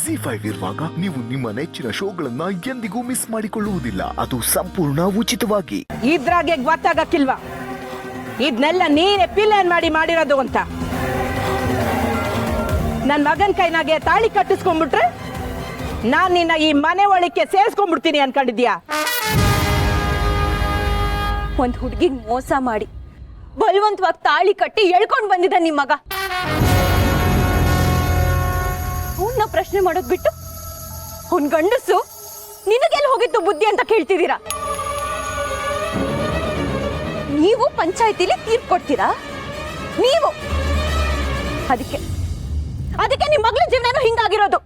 ಜಿ5 ಇರುವಾಗ ನೀವು ನಿಮ್ಮ ನೆಚ್ಚಿನ ಶೋಗಳನ್ನ ಎಂದಿಗೂ ಮಿಸ್ ಮಾಡಿಕೊಳ್ಳುವುದಿಲ್ಲ. ಅದು ಸಂಪೂರ್ಣ ಉಚಿತವಾಗಿ. ಇದ್ರಾಗೆ ಗೊತ್ತಾಗಕ್ಕಿಲ್ವಾ ಇದನ್ನೆಲ್ಲ ನೀನೇ ಪಿಲ್ಲೇನ್ ಮಾಡಿರೋದು ಅಂತ? ನನ್ ಮಗನ್ ಕೈನಾಗೆ ತಾಳಿ ಕಟ್ಟಿಸ್ಕೊಂಡ್ಬಿಟ್ರೆ ನಾನ್ ನಿನ್ನ ಈ ಮನೆ ಒಳಕ್ಕೆ ಸೇರ್ಸ್ಕೊಂಡ್ಬಿಡ್ತೀನಿ ಅನ್ಕೊಂಡಿದ್ಯಾ? ಒಂದ್ ಹುಡುಗಿಗ್ ಮೋಸ ಮಾಡಿ ಬಲವಂತವಾಗಿ ತಾಳಿ ಕಟ್ಟಿ ಎಳ್ಕೊಂಡ್ ಬಂದಿದ್ದ ನಿಮ್ ಮಗ. ಅವನ್ನ ಪ್ರಶ್ನೆ ಮಾಡೋದ್ ಬಿಟ್ಟು ಅವ್ನ್ ಗಂಡಸು ನಿನಗೆಲ್ಲಿ ಹೋಗಿತ್ತು ಬುದ್ಧಿ ಅಂತ ಕೇಳ್ತಿದ್ದೀರಾ? ನೀವು ಪಂಚಾಯತಿಲಿ ತೀರ್ಪು ಕೊಡ್ತೀರಾ? ನೀವು ಅದಕ್ಕೆ ನಿಮ್ ಮಗಳ ಜೀವನ ಹಿಂಗಾಗಿರೋದು.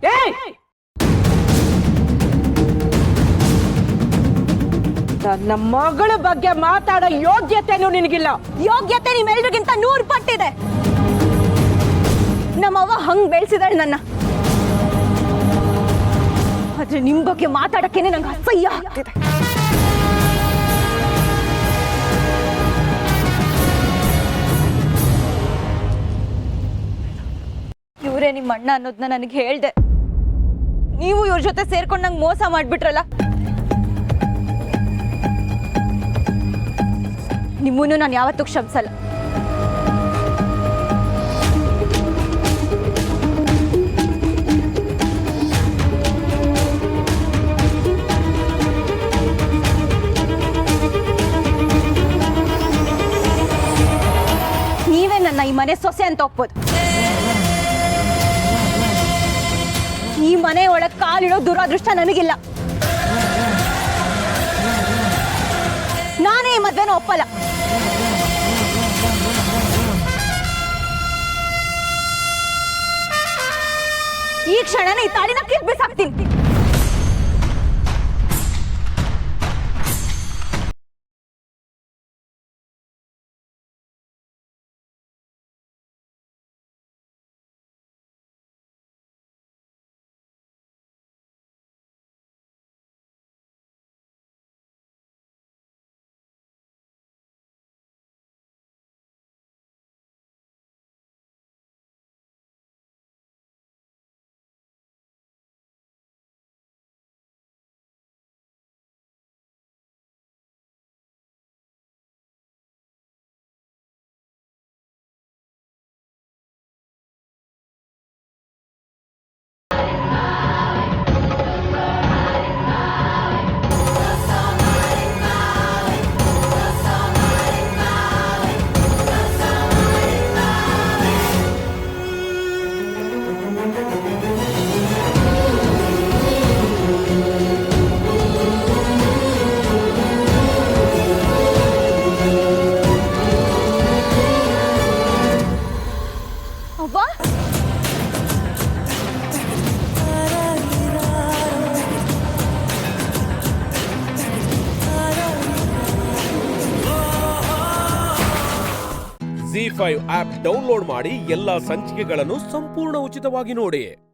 ನನ್ನ ಮಗಳ ಬಗ್ಗೆ ಮಾತಾಡೋ ಯೋಗ್ಯತೆನೂ ನಿನಗಿಲ್ಲ. ಯೋಗ್ಯತೆ ನಿಮ್ಮೆಲ್ರಿಗಿಂತ 100 ಪಟ್ಟಿದೆ. ನಮ್ಮವ್ವ ಹಂಗ್ ಬೆಳೆಸಿದಾಳೆ ನನ್ನ. ಆದ್ರೆ ನಿಮ್ ಬಗ್ಗೆ ಮಾತಾಡಕ್ಕೇನೆ ನಂಗೆ ಅಸಹ್ಯ ಆಗ್ತಿದೆ. ಇವರೇ ನಿಮ್ಮ ಅಣ್ಣ ಅನ್ನೋದನ್ನ ನನಗೆ ಹೇಳ್ದೆ. ನೀವು ಇವ್ರ ಜೊತೆ ಸೇರ್ಕೊಂಡು ನಂಗೆ ಮೋಸ ಮಾಡ್ಬಿಟ್ರಲ್ಲ. ನಿಮ್ಮನ್ನು ನಾನು ಯಾವತ್ತೂ ಕ್ಷಮಿಸಲ್ಲ. ನೀವೇ ನನ್ನ ಈ ಮನೆ ಸೊಸೆ ಅಂತ ಒಪ್ಪೋದು. ಈ ಮನೆ ಒಳಗೆ ಕಾಲಿಡೋ ದುರಾದೃಷ್ಟ ನನಗಿಲ್ಲ. ನಾನೇ ಈ ಮದ್ವೆನ ಒಪ್ಪಲ್ಲ. ಈ ಕ್ಷಣನೇ ಈ ತಾಳಿನ ಕಿರ್ಬಿಸಾಕ್ತೀನಿ. ಜಿ5 ಆಪ್ ಡೌನ್ಲೋಡ್ ಮಾಡಿ ಎಲ್ಲಾ ಸಂಚಿಕೆಗಳನ್ನು ಸಂಪೂರ್ಣ ಉಚಿತವಾಗಿ ನೋಡಿ.